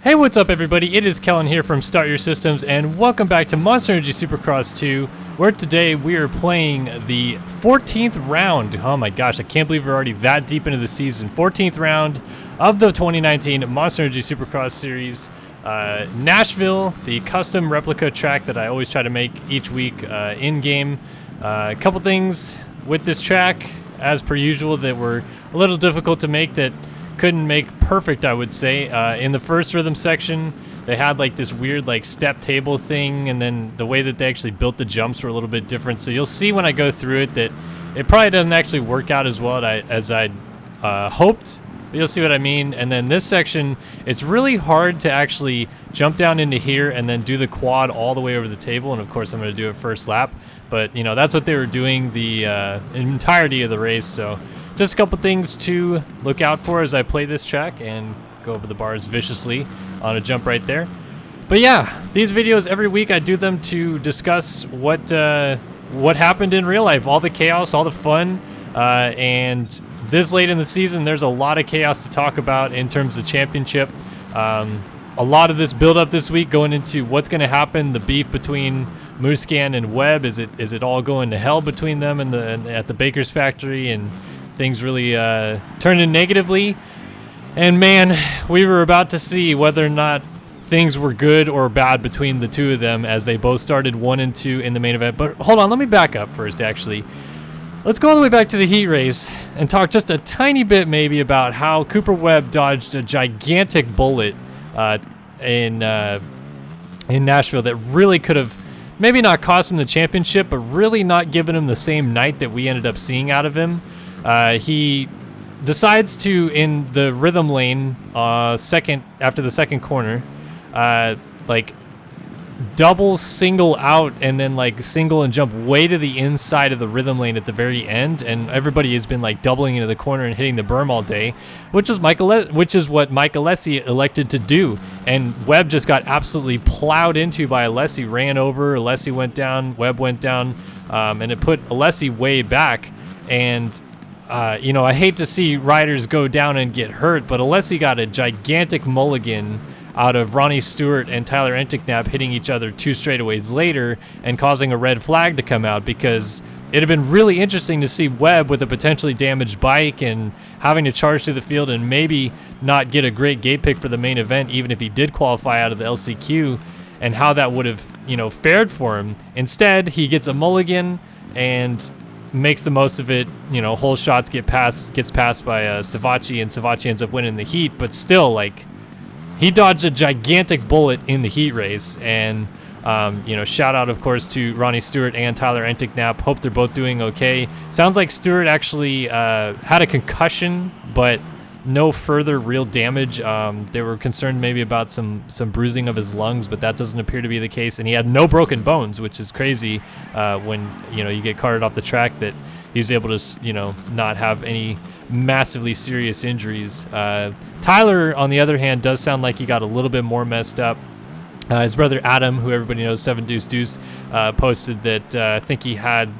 Hey, what's up everybody? It is Kellen here from Start Your Systems, and welcome back to Monster Energy Supercross 2, where today we are playing the 14th round. Oh my gosh, I can't believe we're already that deep into the season. 14th round of the 2019 Monster Energy Supercross series. Nashville, the custom replica track that I always try to make each week in-game. A couple things with this track, as per usual, that were a little difficult to make that couldn't make perfect, I would say. In the first rhythm section, they had like this weird like step table thing, and then the way that they actually built the jumps were a little bit different. So you'll see when I go through it that it probably doesn't actually work out as well as I'd hoped. But you'll see what I mean. And then this section, it's really hard to actually jump down into here and then do the quad all the way over the table. And of course, I'm going to do it first lap. But you know, that's what they were doing the entirety of the race. So just a couple things to look out for as I play this track and go over the bars viciously on a jump right there. But yeah, these videos every week I do them to discuss what happened in real life, all the chaos, all the fun, and this late in the season there's a lot of chaos to talk about in terms of the championship. A lot of this build up this week going into what's going to happen, the beef between Muscan and Webb. Is it all going to hell between them and at the Baker's factory, and things really turning negatively? And man, we were about to see whether or not things were good or bad between the two of them as they both started 1 and 2 in the main event. But hold on, let me back up first actually. Let's go all the way back to the heat race and talk just a tiny bit maybe about how Cooper Webb dodged a gigantic bullet in Nashville that really could have maybe not cost him the championship, but really not given him the same night that we ended up seeing out of him. He decides to, in the rhythm lane, after the second corner, like double single out and then like single and jump way to the inside of the rhythm lane at the very end, and everybody has been like doubling into the corner and hitting the berm all day, which is what Mike Alessi elected to do. And Webb just got absolutely plowed into by Alessi, ran over, Alessi went down, Webb went down, and it put Alessi way back. And you know, I hate to see riders go down and get hurt, but Alessi got a gigantic mulligan out of Ronnie Stewart and Tyler Enticknap hitting each other 2 straightaways later and causing a red flag to come out, because it had been really interesting to see Webb with a potentially damaged bike and having to charge through the field and maybe not get a great gate pick for the main event, even if he did qualify out of the LCQ, and how that would have, you know, fared for him. Instead, he gets a mulligan and makes the most of it. You know, whole shots gets passed by Savacci, and Savacci ends up winning the heat. But still, like, he dodged a gigantic bullet in the heat race. And you know, shout out of course to Ronnie Stewart and Tyler Enticknap. Hope they're both doing okay. Sounds like Stewart actually had a concussion, but no further real damage. They were concerned maybe about some bruising of his lungs, but that doesn't appear to be the case. And he had no broken bones, which is crazy when, you know, you get carted off the track, that he was able to, you know, not have any massively serious injuries. Tyler, on the other hand, does sound like he got a little bit more messed up. His brother Adam, who everybody knows, 7 Deuce Deuce, posted that I think he had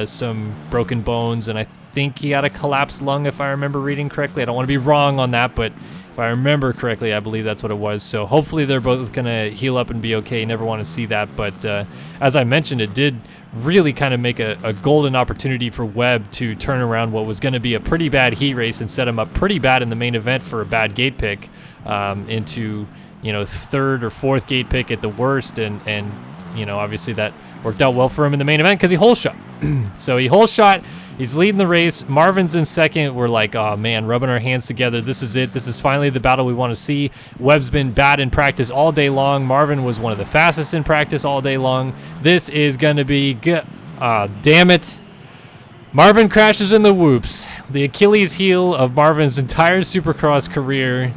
some broken bones, and I think he had a collapsed lung, if I remember reading correctly. I don't want to be wrong on that, but if I remember correctly, I believe that's what it was. So hopefully they're both going to heal up and be okay. You never want to see that. But as I mentioned, it did really kind of make a golden opportunity for Webb to turn around what was going to be a pretty bad heat race and set him up pretty bad in the main event for a bad gate pick into, you know, 3rd or 4th gate pick at the worst. And you know, obviously that worked out well for him in the main event because he hole shot. So he hole shot. He's leading the race. Marvin's in second. We're like, oh man, rubbing our hands together. This is it. This is finally the battle we want to see. Webb's been bad in practice all day long. Marvin was one of the fastest in practice all day long. This is going to be good. Damn it. Marvin crashes in the whoops. The Achilles heel of Marvin's entire Supercross career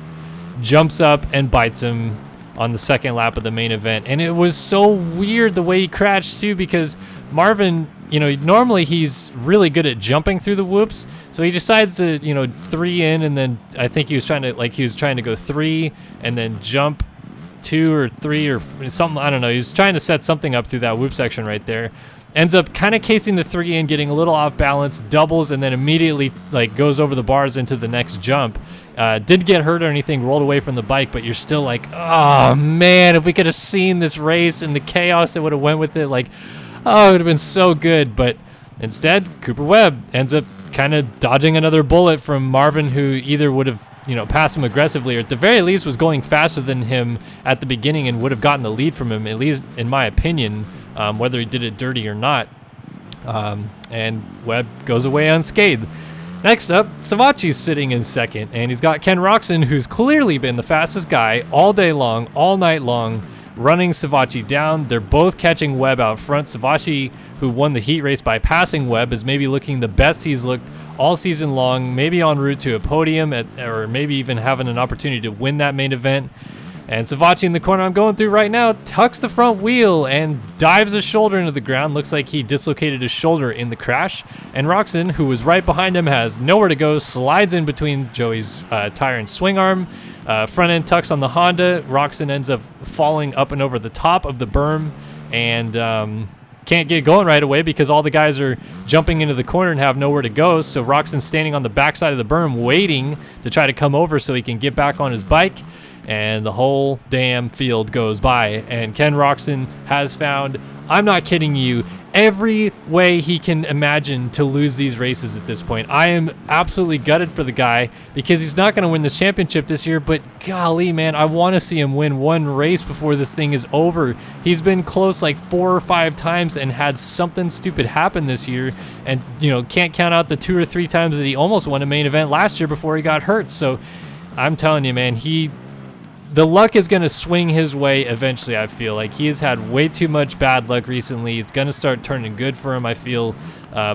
jumps up and bites him on the second lap of the main event. And it was so weird the way he crashed too, because Marvin, you know, normally he's really good at jumping through the whoops. So he decides to, you know, 3 in, and then I think he was trying to go 3 and then jump 2 or 3 or something. I don't know. He was trying to set something up through that whoop section right there. Ends up kind of casing the 3 in, getting a little off balance, doubles, and then immediately like goes over the bars into the next jump. Didn't get hurt or anything, rolled away from the bike, but you're still like, oh man, if we could have seen this race and the chaos that would have went with it, like, oh, it would have been so good. But instead, Cooper Webb ends up kind of dodging another bullet from Marvin, who either would have, passed him aggressively, or at the very least was going faster than him at the beginning and would have gotten the lead from him, at least in my opinion, whether he did it dirty or not. And Webb goes away unscathed. Next up, Savachi's sitting in second, and he's got Ken Roczen, who's clearly been the fastest guy all day long, all night long, running Savachi down. They're both catching Webb out front. Savachi, who won the heat race by passing Webb, is maybe looking the best he's looked all season long, maybe en route to a podium, or maybe even having an opportunity to win that main event. And Savachi in the corner I'm going through right now tucks the front wheel and dives his shoulder into the ground. Looks like he dislocated his shoulder in the crash. And Roczen, who was right behind him, has nowhere to go, slides in between Joey's tire and swing arm. Front end tucks on the Honda. Roczen ends up falling up and over the top of the berm and can't get going right away because all the guys are jumping into the corner and have nowhere to go. So Roczen's standing on the backside of the berm waiting to try to come over so he can get back on his bike. And the whole damn field goes by, and Ken Roczen has found, I'm not kidding you, every way he can imagine to lose these races at this point. I am absolutely gutted for the guy because he's not going to win this championship this year, but golly, man, I want to see him win one race before this thing is over. He's been close like 4 or 5 times and had something stupid happen this year, and can't count out the 2 or 3 times that he almost won a main event last year before he got hurt. So I'm telling you, man, the luck is going to swing his way eventually, I feel. Like he has had way too much bad luck recently. It's going to start turning good for him, I feel,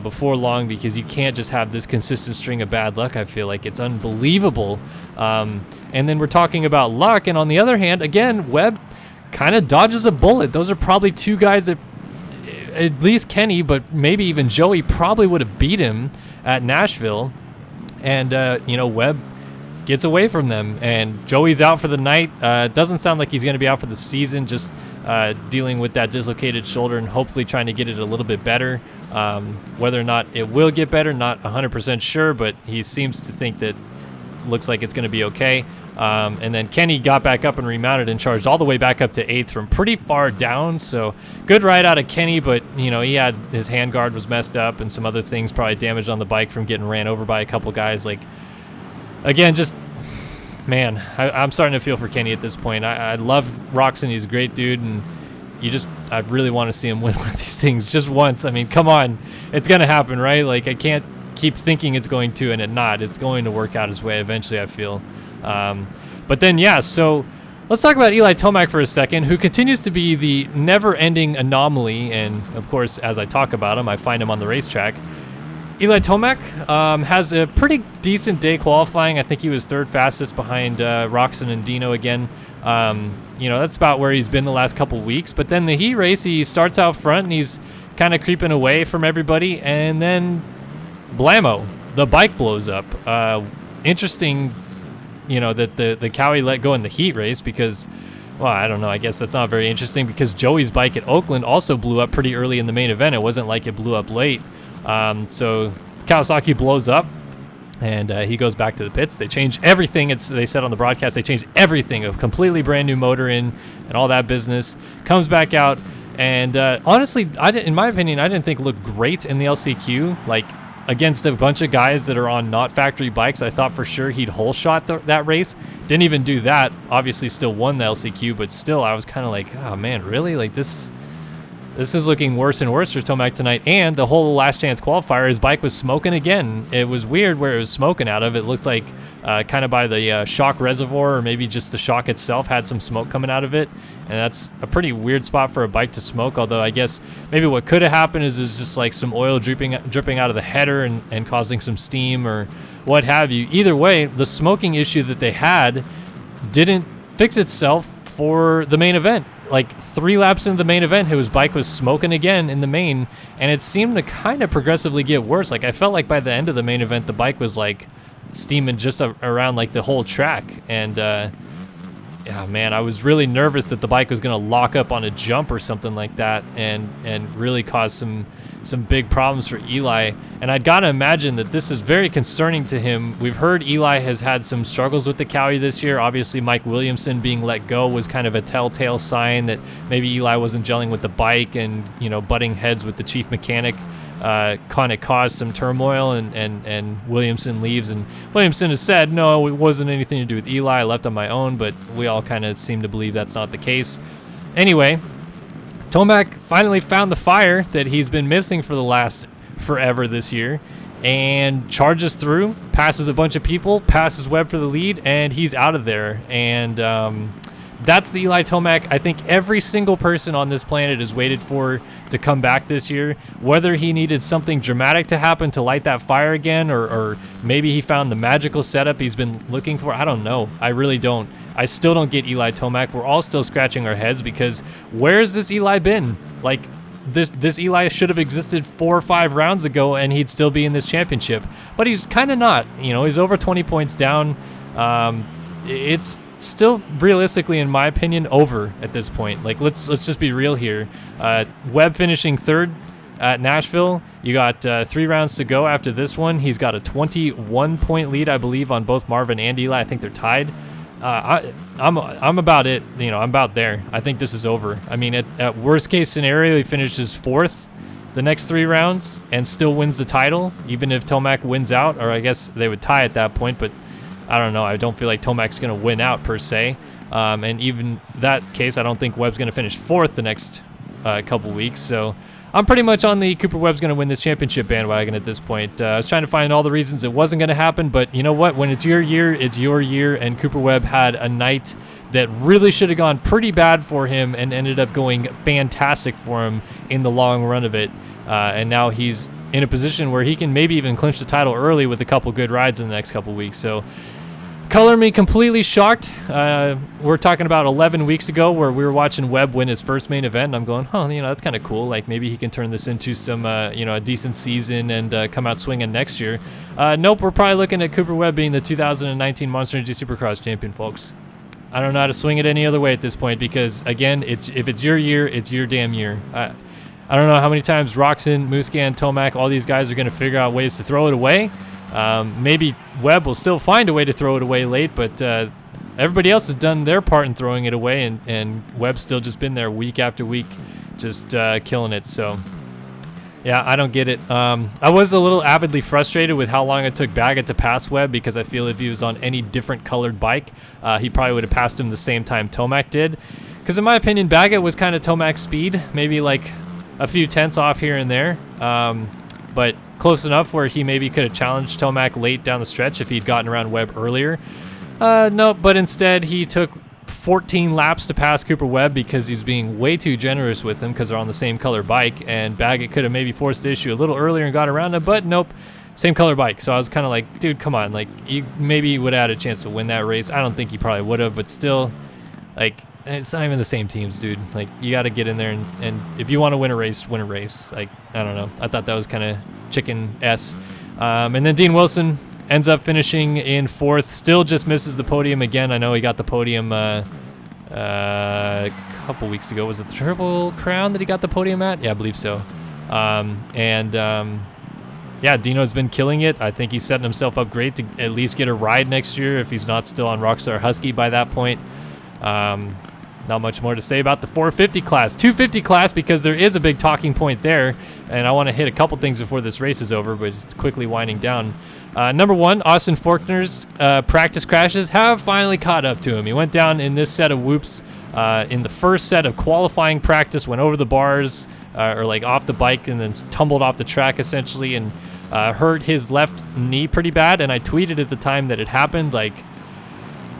before long, because you can't just have this consistent string of bad luck, I feel like. It's unbelievable. And then we're talking about luck, and on the other hand, again, Webb kind of dodges a bullet. Those are probably 2 guys that, at least Kenny, but maybe even Joey, probably would have beat him at Nashville. And, Webb gets away from them, and Joey's out for the night. Doesn't sound like he's going to be out for the season, just dealing with that dislocated shoulder and hopefully trying to get it a little bit better. Whether or not it will get better, not 100% sure, but he seems to think that looks like it's going to be okay. And then Kenny got back up and remounted and charged all the way back up to 8th from pretty far down. So good ride out of Kenny, but he had his handguard was messed up and some other things probably damaged on the bike from getting ran over by a couple guys. Like, again, just, man, I'm starting to feel for Kenny at this point. I love Roczen. He's a great dude, and I really want to see him win one of these things just once. I mean, come on. It's going to happen, right? Like, I can't keep thinking it's going to and it not. It's going to work out his way eventually, I feel. But then, yeah, so let's talk about Eli Tomac for a second, who continues to be the never-ending anomaly. And, of course, as I talk about him, I find him on the racetrack. Eli Tomac has a pretty decent day qualifying. I think he was 3rd fastest behind Roczen and Dino again. That's about where he's been the last couple weeks. But then the heat race, he starts out front and he's kind of creeping away from everybody. And then blammo, the bike blows up. Interesting, that the Cowie let go in the heat race because, well, I don't know. I guess that's not very interesting because Joey's bike at Oakland also blew up pretty early in the main event. It wasn't like it blew up late. So Kawasaki blows up and he goes back to the pits. They change everything. They said on the broadcast, they changed everything, a completely brand new motor in and all that business. Comes back out and honestly, in my opinion, I didn't think it looked great in the LCQ. Like against a bunch of guys that are on not factory bikes, I thought for sure he'd hole shot that race. Didn't even do that. Obviously still won the LCQ, but still I was kind of like, oh man, really? Like this is looking worse and worse for Tomac tonight. And the whole last chance qualifier, his bike was smoking again. It was weird where it was smoking out of. It looked like kind of by the shock reservoir, or maybe just the shock itself had some smoke coming out of it. And that's a pretty weird spot for a bike to smoke. Although I guess maybe what could have happened is there's just like some oil dripping out of the header and causing some steam or what have you. Either way, the smoking issue that they had didn't fix itself for the main event. Like 3 laps into the main event, his bike was smoking again in the main, and it seemed to kind of progressively get worse. Like I felt like by the end of the main event, the bike was like steaming just around like the whole track, and yeah, man, I was really nervous that the bike was going to lock up on a jump or something like that and really cause some big problems for Eli. And I'd got to imagine that this is very concerning to him. We've heard Eli has had some struggles with the Cowie this year. Obviously, Mike Williamson being let go was kind of a telltale sign that maybe Eli wasn't gelling with the bike, and, you know, butting heads with the chief mechanic kind of caused some turmoil, and Williamson leaves. And Williamson has said, no, it wasn't anything to do with Eli. I left on my own, but we all kind of seem to believe that's not the case. Anyway, Tomac finally found the fire that he's been missing for the last forever this year, and charges through, passes a bunch of people, passes Webb for the lead, and he's out of there. And that's the Eli Tomac I think every single person on this planet has waited for to come back this year. Whether he needed something dramatic to happen to light that fire again, or maybe he found the magical setup he's been looking for, I don't know. I really don't. I still don't get Eli Tomac. We're all still scratching our heads, because where's this Eli been? Like, this Eli should have existed 4 or 5 rounds ago, and he'd still be in this championship. But he's kind of not. You know, he's over 20 points down. It's still realistically, in my opinion, over at this point. Like, let's just be real here. Webb finishing 3rd at Nashville. You got 3 rounds to go after this one. He's got a 21-point lead, I believe, on both Marvin and Eli. I think they're tied. I'm about it. You know, I'm about there. I think this is over. I mean, at worst case scenario, he finishes 4th the next 3 rounds and still wins the title, even if Tomac wins out. Or I guess they would tie at that point, but I don't know. I don't feel like Tomac's going to win out per se. And even that case, I don't think Webb's going to finish 4th the next couple weeks. So I'm pretty much on the Cooper Webb's going to win this championship bandwagon at this point. I was trying to find all the reasons it wasn't going to happen, but you know what? When it's your year, it's your year, and Cooper Webb had a night that really should have gone pretty bad for him and ended up going fantastic for him in the long run of it. And now he's in a position where he can maybe even clinch the title early with a couple good rides in the next couple weeks. So color me completely shocked. We're talking about 11 weeks ago where we were watching Webb win his first main event, and I'm going, you know, that's kind of cool. Like, maybe he can turn this into some, you know, a decent season and come out swinging next year. Nope, we're probably looking at Cooper Webb being the 2019 Monster Energy Supercross champion, folks. I don't know how to swing it any other way at this point, because, again, if it's your year, it's your damn year. I don't know how many times Roczen, Muscan, Tomac, all these guys are going to figure out ways to throw it away. Maybe Webb will still find a way to throw it away late, but everybody else has done their part in throwing it away, and Webb's still just been there week after week, just killing it. So, yeah, I don't get it. I was a little avidly frustrated with how long it took Baggett to pass Webb, because I feel if he was on any different colored bike, he probably would have passed him the same time Tomac did. Because in my opinion, Baggett was kind of Tomac's speed, maybe like a few tenths off here and there. But close enough where he maybe could have challenged Tomac late down the stretch if he'd gotten around Webb earlier. No, but instead he took 14 laps to pass Cooper Webb because he's being way too generous with him because they're on the same color bike, and Baggett could have maybe forced the issue a little earlier and got around him, but nope, same color bike. So I was kind of like, dude, come on, like, you maybe would have had a chance to win that race. I don't think he probably would have, but still, like, it's not even the same teams, dude. Like, you got to get in there, and if you want to win a race, win a race. Like, I don't know. I thought that was kind of chicken-esque. And then Dean Wilson ends up finishing in 4th. Still just misses the podium again. I know he got the podium a couple weeks ago. Was it the Triple Crown that he got the podium at? Yeah, I believe so. Yeah, Dino's been killing it. I think he's setting himself up great to at least get a ride next year if he's not still on Rockstar Husky by that point. Not much more to say about the 450 class. 250 class, because there is a big talking point there, and I want to hit a couple things before this race is over, but it's quickly winding down. Number one, Austin Forkner's practice crashes have finally caught up to him. He went down in this set of whoops in the first set of qualifying practice, went over the bars or like off the bike and then tumbled off the track essentially, and hurt his left knee pretty bad. And I tweeted at the time that it happened, like,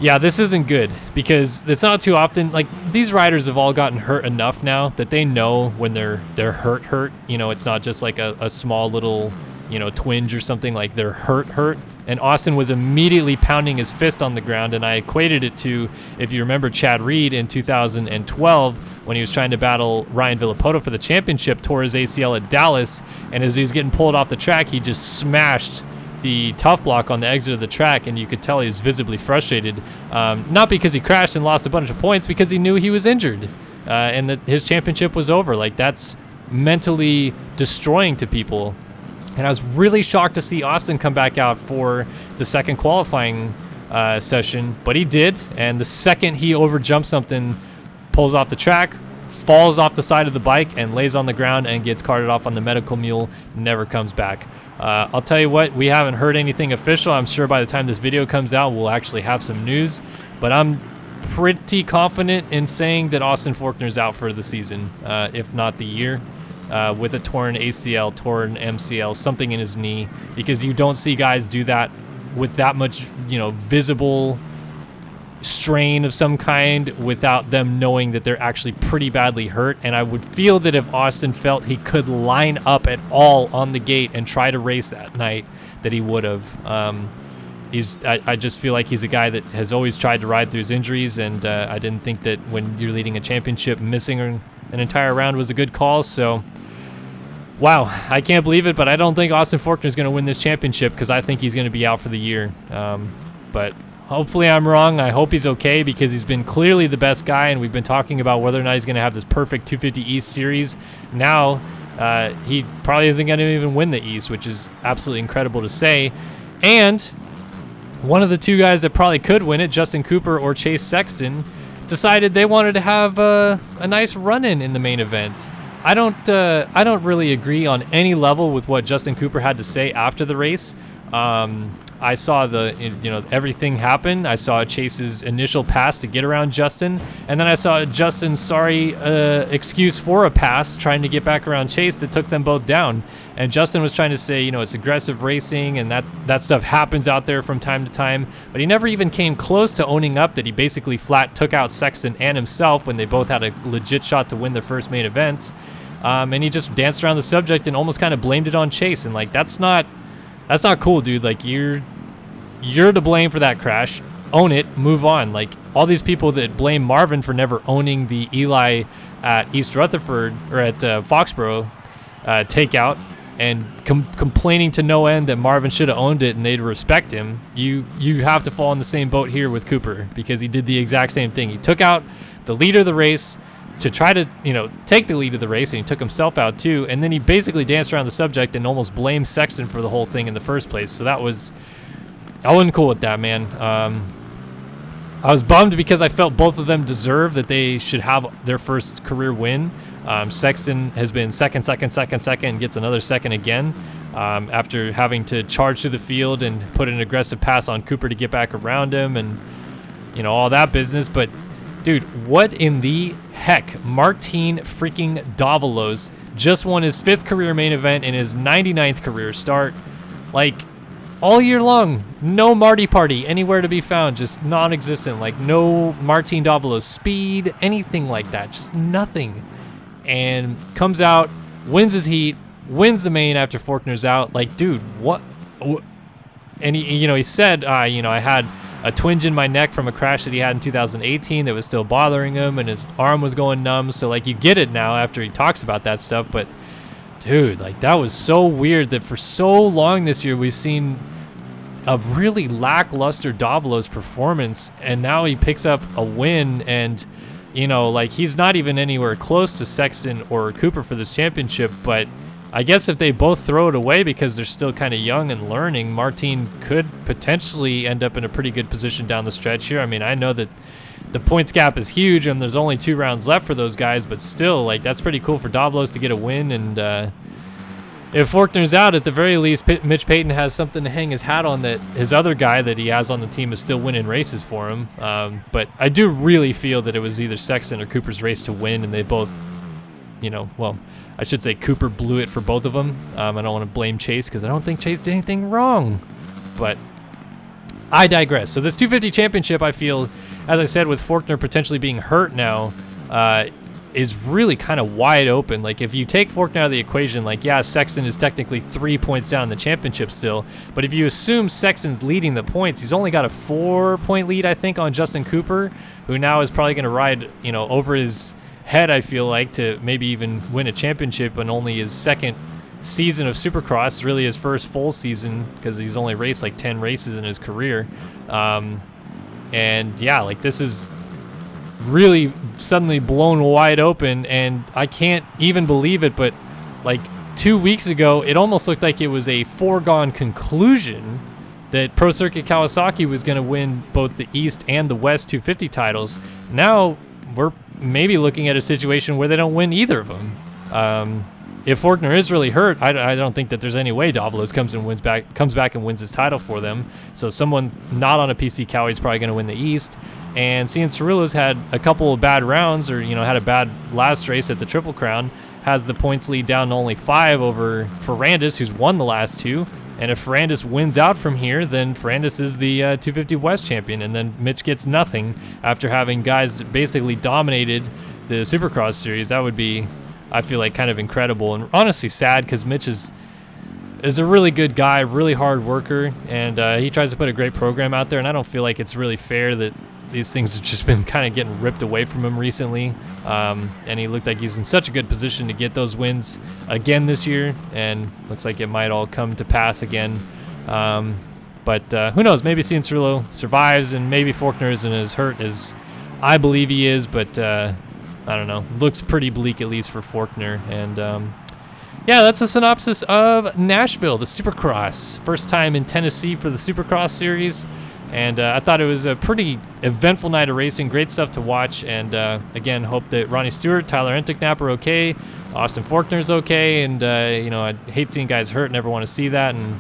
yeah, this isn't good, because it's not too often, like, these riders have all gotten hurt enough now that they know when they're hurt. You know, it's not just like a small little, you know, twinge or something. Like, they're hurt. And Austin was immediately pounding his fist on the ground, and I equated it to, if you remember, Chad Reed in 2012 when he was trying to battle Ryan Villapoto for the championship, tore his ACL at Dallas, and as he was getting pulled off the track, he just smashed the tough block on the exit of the track, and you could tell he was visibly frustrated. Not because he crashed and lost a bunch of points, because he knew he was injured and that his championship was over. Like, that's mentally destroying to people. And I was really shocked to see Austin come back out for the second qualifying session, but he did. And the second he overjumps something, pulls off the track, falls off the side of the bike, and lays on the ground and gets carted off on the medical mule, never comes back. I'll tell you what, we haven't heard anything official. I'm sure by the time this video comes out, we'll actually have some news, but I'm pretty confident in saying that Austin Forkner's out for the season, if not the year. With a torn ACL, torn MCL, something in his knee, because you don't see guys do that with that much, visible strain of some kind without them knowing that they're actually pretty badly hurt. And I would feel that if Austin felt he could line up at all on the gate and try to race that night, that he would have. I just feel like he's a guy that has always tried to ride through his injuries, and I didn't think that when you're leading a championship, missing an entire round was a good call. So, wow, I can't believe it, but I don't think Austin Forkner is going to win this championship, because I think he's going to be out for the year. But hopefully I'm wrong. I hope he's okay, because he's been clearly the best guy, and we've been talking about whether or not he's going to have this perfect 250 East series. Now, he probably isn't going to even win the East, which is absolutely incredible to say. And one of the two guys that probably could win it, Justin Cooper or Chase Sexton, decided they wanted to have a nice run-in in the main event. I don't really agree on any level with what Justin Cooper had to say after the race. I saw everything happen. I saw Chase's initial pass to get around Justin, and then I saw Justin's sorry excuse for a pass trying to get back around Chase that took them both down. And Justin was trying to say, it's aggressive racing, and that stuff happens out there from time to time, but he never even came close to owning up that he basically flat took out Sexton and himself when they both had a legit shot to win their first main events. And he just danced around the subject and almost kind of blamed it on Chase, and that's not cool, dude. Like, you're to blame for that crash. Own it, move on. Like, all these people that blame Marvin for never owning the Eli at East Rutherford or at Foxborough takeout, and complaining to no end that Marvin should have owned it and they'd respect him. You have to fall in the same boat here with Cooper, because he did the exact same thing. He took out the leader of the race to try to, take the lead of the race, and he took himself out too, and then he basically danced around the subject and almost blamed Sexton for the whole thing in the first place. So I wasn't cool with that, man. I was bummed because I felt both of them deserve that they should have their first career win. Sexton has been second, and gets another second again after having to charge through the field and put an aggressive pass on Cooper to get back around him, and all that business. But dude, what in the heck? Martin freaking Davalos just won his 5th career main event in his 99th career start. Like, all year long, no Marty party anywhere to be found, just non-existent. Like, no Martin Davalos speed, anything like that, just nothing. And comes out, wins his heat, wins the main after Forkner's out. Like, dude, what? And he said, I had a twinge in my neck from a crash that he had in 2018 that was still bothering him, and his arm was going numb. So, like, you get it now after he talks about that stuff. But, dude, like, that was so weird that for so long this year we've seen a really lackluster Davalos performance, and now he picks up a win, and, like, he's not even anywhere close to Sexton or Cooper for this championship. But I guess if they both throw it away because they're still kind of young and learning, Martin could potentially end up in a pretty good position down the stretch here. I mean, I know that the points gap is huge and there's only 2 rounds left for those guys, but still, like, that's pretty cool for Davalos to get a win. And if Forkner's out, at the very least, Mitch Payton has something to hang his hat on, that his other guy that he has on the team is still winning races for him. But I do really feel that it was either Sexton or Cooper's race to win, and they both, I should say Cooper blew it for both of them. I don't want to blame Chase, because I don't think Chase did anything wrong. But I digress. So this 250 championship, I feel, as I said, with Forkner potentially being hurt now, is really kind of wide open. Like, if you take Forkner out of the equation, like, yeah, Sexton is technically 3 points down in the championship still, but if you assume Sexton's leading the points, he's only got a 4-point lead, I think, on Justin Cooper, who now is probably going to ride, over his head, I feel like, to maybe even win a championship, and only his second season of Supercross, really his first full season, because he's only raced like 10 races in his career. And yeah, like this is really suddenly blown wide open, and I can't even believe it, but like 2 weeks ago, it almost looked like it was a foregone conclusion that Pro Circuit Kawasaki was going to win both the East and the West 250 titles. Now we're maybe looking at a situation where they don't win either of them. If Forkner is really hurt, I don't think that there's any way Davalos comes back and wins his title for them. So someone not on a PC Cowie is probably going to win the East. And seeing Cirillo's had a couple of bad rounds, or had a bad last race at the Triple Crown, has the points lead down to only 5 over Ferrandis, who's won the last 2. And if Ferrandis wins out from here, then Ferrandis is the 250 West champion, and then Mitch gets nothing after having guys basically dominated the Supercross series. That would be, I feel like, kind of incredible and honestly sad, because Mitch is a really good guy, really hard worker, and he tries to put a great program out there, and I don't feel like it's really fair that these things have just been kind of getting ripped away from him recently. And he looked like he's in such a good position to get those wins again this year, and looks like it might all come to pass again. But who knows? Maybe Cirillo survives, and maybe Forkner isn't as hurt as I believe he is, but I don't know. Looks pretty bleak, at least for Forkner. And yeah, that's a synopsis of Nashville, the Supercross. First time in Tennessee for the Supercross series. And I thought it was a pretty eventful night of racing. Great stuff to watch. And again, hope that Ronnie Stewart, Tyler Enticknap are okay. Austin Forkner's okay. And, I hate seeing guys hurt. Never want to see that. And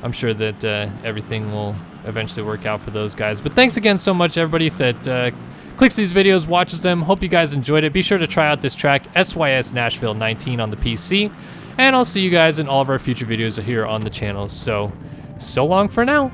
I'm sure that everything will eventually work out for those guys. But thanks again so much, everybody, that clicks these videos, watches them. Hope you guys enjoyed it. Be sure to try out this track, SYS Nashville 19 on the PC. And I'll see you guys in all of our future videos here on the channel. So long for now.